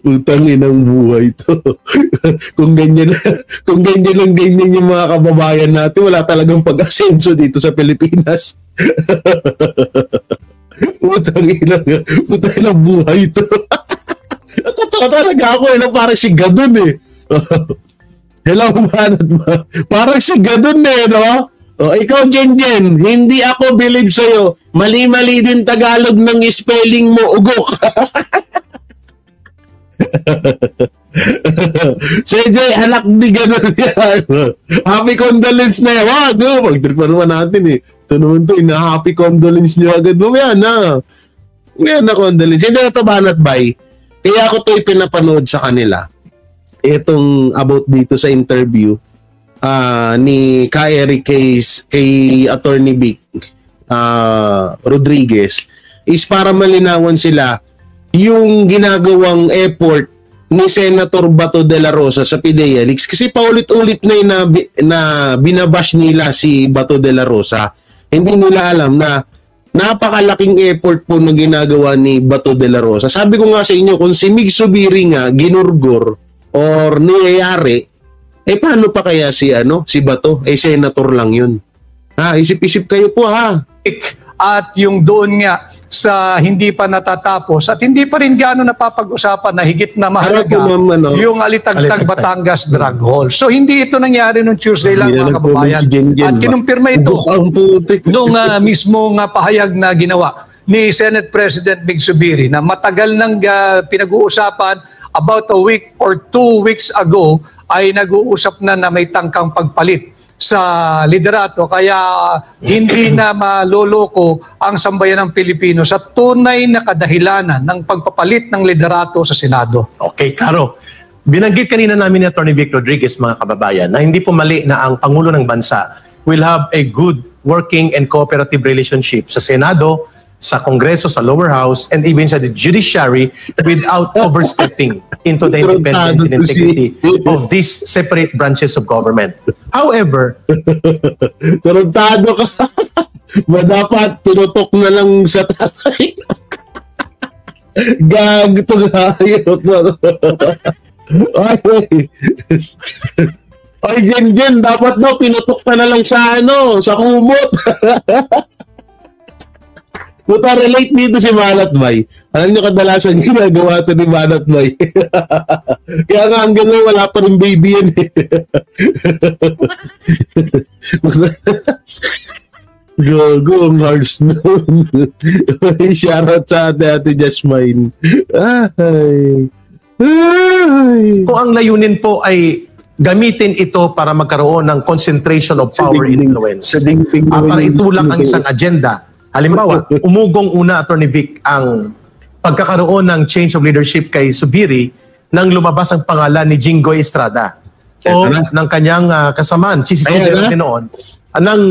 Utang inang buhay to. kung ganyan lang ganyan yung mga kababayan natin, wala talagang pag-asenso dito sa Pilipinas. Utang inang buhay to. Totoo talaga ako na parang si Gadon eh. Hello, Banat ba? Parang si Gadon eh, no? Ikaw, Jen, hindi ako believe sa'yo. Mali-mali din Tagalog ng spelling mo, ugok. CJ, anak ni Gadon yan. Happy condolence na yan. Wag, mag-trip pa naman natin eh. Ito naman to, ina-happy condolence nyo agad mo. Yan na. Yan na condolence. Hindi na ito, Banat Bay. Kaya ako ito'y pinapanood sa kanila. Itong about dito sa interview ni Kyrie kay Attorney Vic Rodriguez is para malinawan sila yung ginagawang effort ni Senator Bato de la Rosa sa PIDEA Leaks kasi paulit-ulit na binabash nila si Bato de la Rosa. Hindi nila alam na napakalaking effort po na ginagawa ni Bato de la Rosa. Sabi ko nga sa inyo, kung si Mig Subiri nga ginurgor or niyayari, paano pa kaya si Bato? Senator lang yun. Isip-isip kayo po ha. At yung doon nga sa hindi pa natatapos at hindi pa rin gaano napapag-usapan na higit na mahalaga yung Alitagtag Batangas Drug Hall. So hindi ito nangyari nung Tuesday lang mga kababayan. At kinumpirma ito nung mismong pahayag na ginawa ni Senate President Mig Subiri na matagal nang pinag-uusapan. About a week or 2 weeks ago ay nag-uusap na may tangkang pagpalit sa liderato kaya hindi na maloloko ang sambayan ng Pilipino sa tunay na kadahilanan ng pagpapalit ng liderato sa Senado. Okay, Caro. Binanggit kanina namin ni Atty. Vic Rodriguez, mga kababayan, na hindi po mali na ang Pangulo ng Bansa will have a good working and cooperative relationship sa Senado, sa Kongreso, sa lower house, and even sa the judiciary without overstepping into the independence and integrity of these separate branches of government. However, tarantado ka. Dapat pinutok na lang sa tatay. Gag to gayot. Ay, Jen, dapat daw pinutok ka na lang sa sa kumot. Puta, relate dito si Banat Bay. Alam nyo kadalasan ginagawa ito ni Banat Bay. Kaya nga hanggang ngayon wala pa rin baby yan eh. Go, ang hearts noon. Shoutout sa ate Jasmine. Kung ang layunin po ay gamitin ito para magkaroon ng concentration of power influence, para itulak ang isang agenda. Halimbawa, umugong una, Atty. Vic, ang pagkakaroon ng change of leadership kay Subiri nang lumabas ang pangalan ni Jinggoy Estrada o ng kanyang kasamaan, si Sisco noon, nang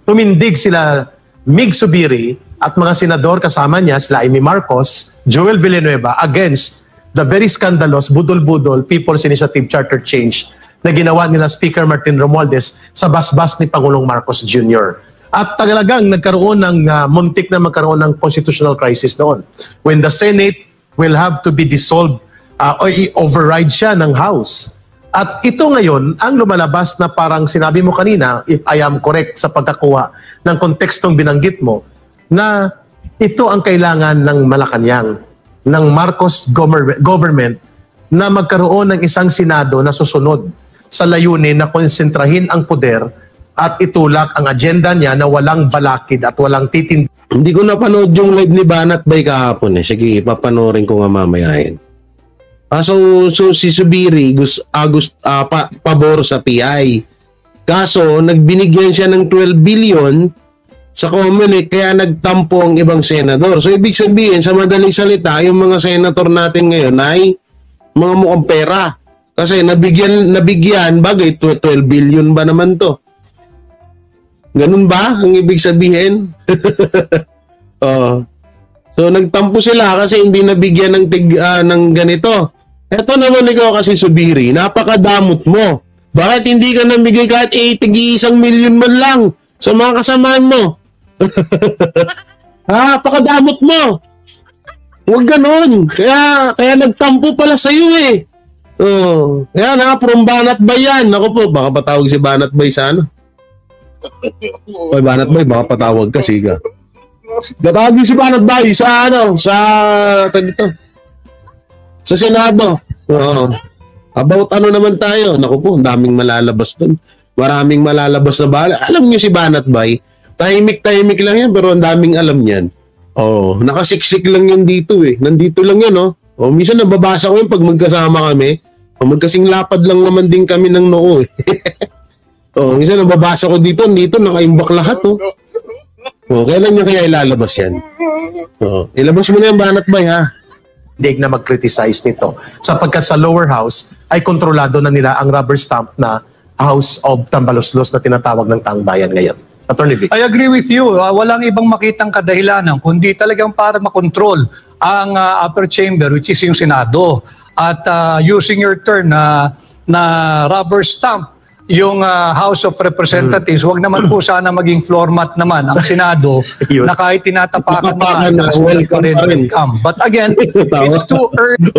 tumindig sila Mig Subiri at mga senador kasama niya, sila Amy Marcos, Joel Villanueva, against the very scandalous budol-budol People's Initiative Charter Change na ginawa nila Speaker Martin Romualdez sa basbas ni Pangulong Marcos Jr. At talagang nagkaroon ng muntik na magkaroon ng constitutional crisis doon. When the Senate will have to be dissolved o i-override siya ng House. At ito ngayon, ang lumalabas na parang sinabi mo kanina, if I am correct sa pagkakuha ng kontekstong binanggit mo, na ito ang kailangan ng Malacanang, ng Marcos government na magkaroon ng isang Senado na susunod sa layunin na konsentrahin ang poder at itulak ang agenda niya na walang balakid at walang titindig. Hindi ko napanood yung live ni Banat Bay kahapon eh. Sige, papanoorin ko nga mamayain. So si Zubiri pabor sa PI. Kaso nagbinigyan siya ng 12 billion sa Comelec kaya nagtampo ang ibang senador. So ibig sabihin sa madaling salita, yung mga senator natin ngayon ay mga mukhang pera. Kasi nabigyan bagay 12 billion ba naman to? Ganun ba ang ibig sabihin? So nagtampo sila kasi hindi nabigyan ng ganito. Eto naman ikaw kasi Zubiri, napakadamot mo. Bakit hindi ka nabigay kahit 1 million man lang sa mga kasamaan mo? Napakadamot mo. Huwag ganun. Kaya nagtampo pala sa iyo eh. Kaya from Banat Bay yan. Ako po, baka patawag si Banat Bay sa ano. Oy, Banat Bay, baka patawag ka, siga. Tatawagin si Banat Bay sa ano, sa Senado. About ano naman tayo? Naku po, daming malalabas dun. Maraming malalabas na bala. Alam niyo si Banat Bay, tahimik lang yan, pero ang daming alam niyan. Nakasiksik lang yan dito eh. Nandito lang yan, oh. Minsan nababasa ko yun pag magkasama kami. Magkasing lapad lang naman din kami ng noo eh. Minsan nababasa ko dito nakaimbak lahat, oh. Kailan nyo kaya ilalabas yan? Ilabas mo na yung Banat Bay, ha? Dig na mag-criticize nito. Sapagkat sa lower house ay kontrolado na nila ang rubber stamp na House of Tambaloslos na tinatawag ng Taang Bayan ngayon. Attorney Vic. I agree with you. Walang ibang makitang kadahilanan kundi talagang para makontrol ang upper chamber, which is yung Senado. At using your term na rubber stamp yung House of Representatives, wag naman po sana maging floor mat naman ang Senado na kahit tinatapakan na welcome. But again, it's too early.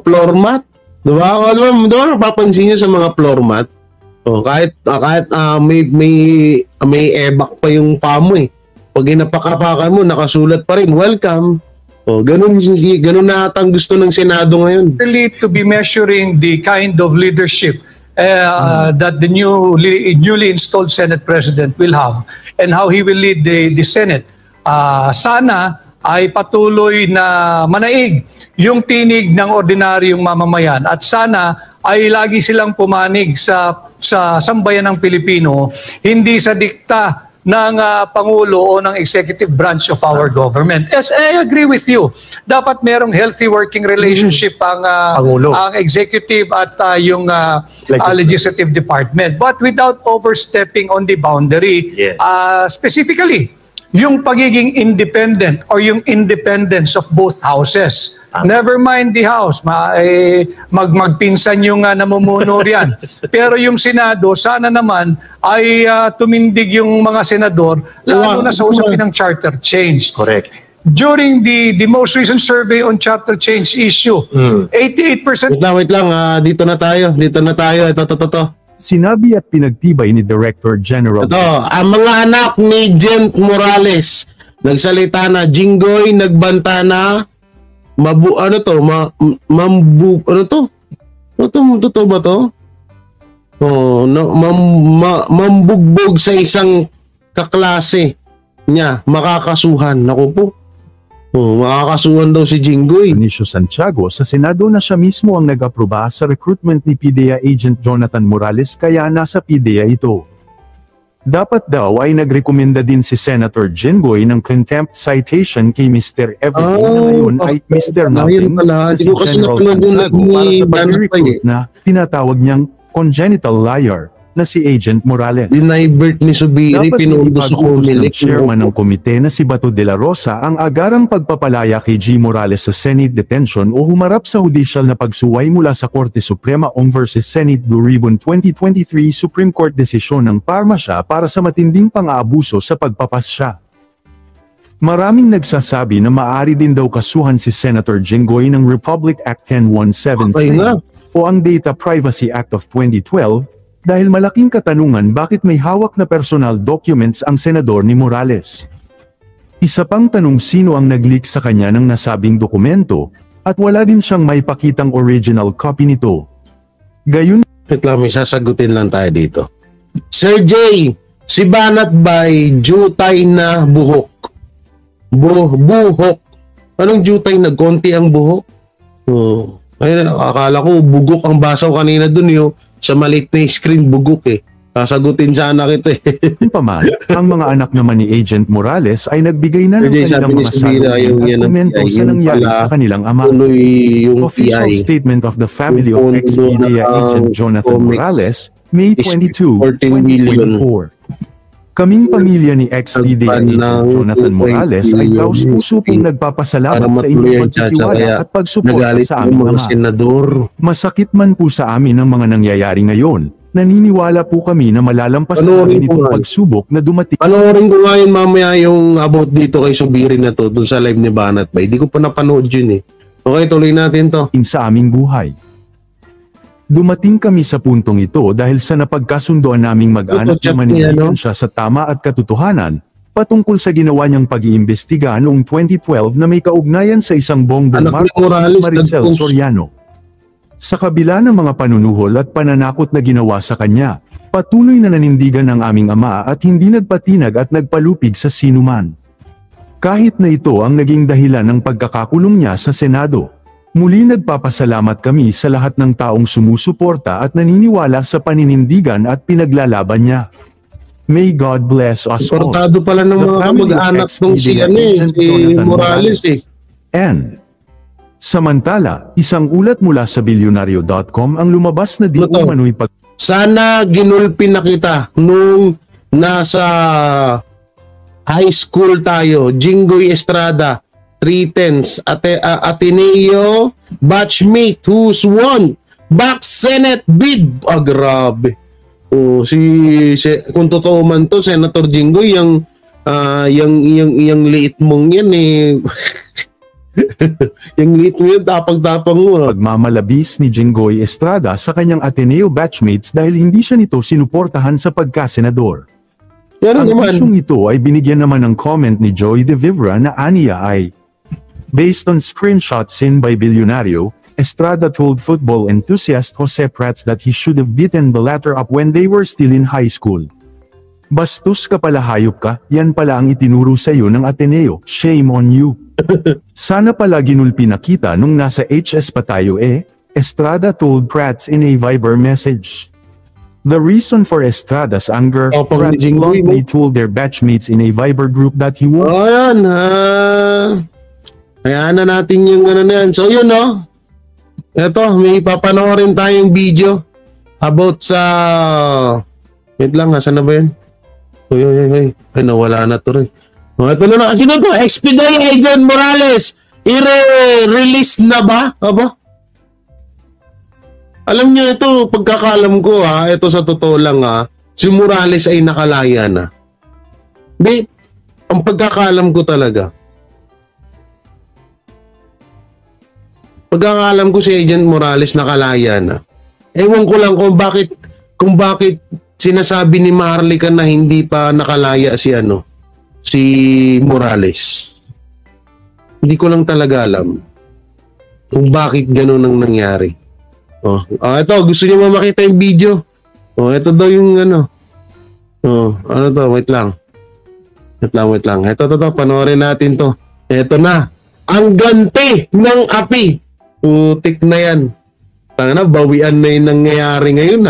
Floor mat. Diba? Diba papansin niyo sa mga floor mat? Kahit may ebak pa yung pamo eh. Pag inapakapakan mo, nakasulat pa rin, welcome. Ganun na atang gusto ng Senado ngayon. Really to be measuring the kind of leadership that the newly installed Senate President will have and how he will lead the Senate. Sana ay patuloy na manaig yung tinig ng ordinaryong mamamayan at sana ay lagi silang pumanig sa sambayan ng Pilipino, hindi sa dikta ng Pangulo o ng executive branch of our government. Yes, I agree with you. Dapat merong healthy working relationship ang executive at yung legislative department. But without overstepping on the boundary, specifically, yung pagiging independent or yung independence of both houses. Never mind the House, magpinsan yung namumuno riyan. Pero yung Senado, sana naman ay tumindig yung mga senador, lalo na sa usapin ng charter change. Correct. During the most recent survey on charter change issue, 88%... Wait lang, dito na tayo. Ito. Sinabi at pinagtibay ni Director General. Ang mga anak ni Jen Morales, nagsalita na, Jinggoy, nagbanta na, mambugbog sa isang kaklase niya, makakasuhan. Naku po. Makakasuhan daw si Jinggoy. Inicio Santiago, sa Senado na siya mismo ang nag-aproba sa recruitment ni PIDEA Agent Jonathan Morales kaya nasa PIDEA ito. Dapat daw ay nagrekomenda din si Senator Jinggoy ng contempt citation kay Mr. Everett na ngayon ay Mr. Nothing si General Santiago para sa pag-recruit na tinatawag niyang congenital liar. na si Agent Morales. Dinivert ni Subiri, Dapat pinundo sa ipag-utos ng Comelec. chairman ng komite na si Bato de la Rosa ang agarang pagpapalaya kay G. Morales sa Senate detention o humarap sa judicial na pagsuway mula sa Korte Suprema Ong vs. Senate Blue Ribbon 2023 Supreme Court desisyon ng Parmasya para sa matinding pang-aabuso sa pagpapasya. Maraming nagsasabi na maaari din daw kasuhan si Senator Jinggoy ng Republic Act 10173 o ang Data Privacy Act of 2012 dahil malaking katanungan bakit may hawak na personal documents ang senador ni Morales. Isa pang tanong sino ang nag-leak sa kanya ng nasabing dokumento at wala din siyang may pakitang original copy nito. Gayon, May sasagutin lang tayo dito. Sir J, si Banat Bay, jutay na buhok. Buhok. Anong jutay na konti ang buhok? Ay, akala ko bugok ang basaw kanina dun yun. Sa maliit na screen, bugok eh. Sasagutin sana kita eh. paman, ang mga anak naman ni Agent Morales ay nagbigay na ng kanilang mga salubin at komento sa nangyari sa kanilang ama. Official statement of the family of ex-PDEA Agent Jonathan Morales, May 22, 2024. Kaming pamilya ni ex-PDEA Agent Jonathan Morales ay taus-puso pong nagpapasalamat sa inyong pagtitiwala at pagsuporta sa aming ama. Masakit man po sa amin ang mga nangyayari ngayon, naniniwala po kami na malalampasan namin itong pagsubok na dumating. Panoorin ko ngayon mamaya yung about dito kay Subiri na to, dun sa live ni Banat Bay. Di ko pa napanood yun eh. Okay, tuloy natin to. Sa aming buhay. Dumating kami sa puntong ito dahil sa napagkasundoan naming mag-anak na manindigan siya sa tama at katotohanan, patungkol sa ginawa niyang pag-iimbestiga noong 2012 na may kaugnayan sa isang Bongbong Marcos at Maricel Soriano. Sa kabila ng mga panunuhol at pananakot na ginawa sa kanya, patuloy na nanindigan ang aming ama at hindi nagpatinag at nagpalupig sa sinuman. Kahit na ito ang naging dahilan ng pagkakakulong niya sa Senado. Muli nagpapasalamat kami sa lahat ng taong sumusuporta at naniniwala sa paninindigan at pinaglalaban niya. May God bless us all. Suportado pala ng mga kamag-anak ng si Morales eh. And, samantala, isang ulat mula sa bilyonaryo.com ang lumabas na di umano'y Sana ginulpi na kita nung nasa high school tayo, Jinggoy Estrada, 310s, Ateneo batchmate who's won back Senate bid. Grabe. Kung totoo man to, Senator Jinggoy, yung liit mong yan eh. Yung liit mo yan, tapang-tapang mo. Pagmamalabis ni Jinggoy Estrada sa kanyang Ateneo batchmates dahil hindi siya nito sinuportahan sa pagkasenador. Ang isyong ito ay binigyan naman ng comment ni Joey De Vivra na aniya ay based on screenshots seen by Bilyonaryo, Estrada told football enthusiast Jose Prats that he should have beaten the latter up when they were still in high school. Bastos ka pala, hayop ka, yan pala ang itinuro sa iyo ng Ateneo, shame on you. Sana pala ginulpi na kita nung nasa HS pa tayo eh, Estrada told Prats in a Viber message. The reason for Estrada's anger, Prats bluntly told their batchmates in a Viber group that he won't. Hayaan na natin yung ano na yan. So yun no. Ito, may papanoorin tayong video about sa... Wait lang, saan na ba yan? Ay, nawala na to rin. Ito na. Sino to? ex-PDEA Agent Morales. I-release na ba? Aba? Alam niyo ito, pagkakalam ko ito sa totoo lang si Morales ay nakalaya na. Ang pagkakalam ko talaga. Pagkakalam ko si Agent Morales nakalaya na. Ewan ko lang kung bakit sinasabi ni Maharlika na hindi pa nakalaya si Morales. Hindi ko lang talaga alam kung bakit gano'n ang nangyari. Ito, gusto niyo makita yung video. Ito daw yung ano to, wait lang. Ito, panoorin natin to. Ito na. Ang ganti ng api. Putik na yan. Tanga na, bawian na yung nangyayari ngayon